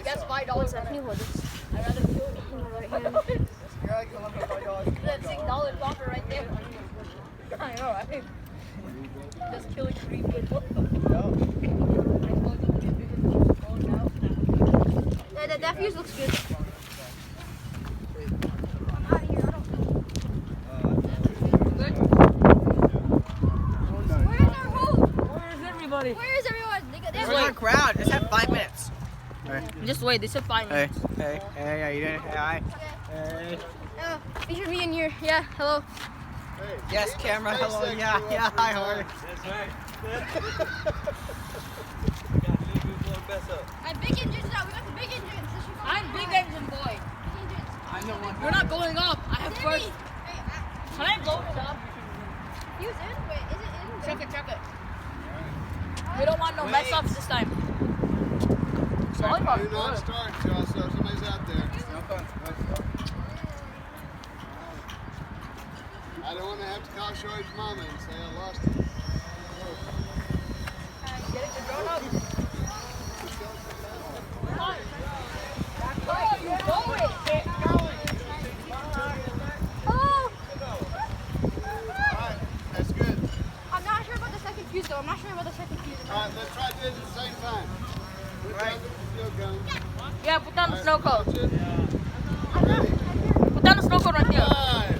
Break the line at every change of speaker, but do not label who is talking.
That's $5. Can you hold this? I'd rather kill you. That $6 profit right there. I know, right? Just killing 3 people. Yeah, that fuse looks good. I'm out of here. I don't know. Where's our host?
Where's everybody?
Where is everyone?
Where's our crowd? Just have 5 minutes.
Just wait, they said 5 minutes.
Hey, how you doing? Hi. Hey.
Feature me in your, yeah, hello.
Hey,
Yes, camera, hello, yeah, hi, how are you?
That's right.
I'm big engines now, we got the big engines.
I'm big engine boy.
I'm the one.
We're not going up. I have first. Can I blow it up?
Use it? Wait, is it in?
Check it. We don't want no mess ups this time.
Do not start, Josh, so somebody's out there. I don't want to have to call Shorty's mama and say I lost it.
Get it to drone up.
Oh, you go it. Oh!
Alright, that's good.
I'm not sure about the second fuse though. I'm not sure about the second fuse.
Alright, let's try to do it at the same time. Put down the field gun.
Yeah, put down the snow cone.
Watch it.
Put down the snow cone right there.
Alright.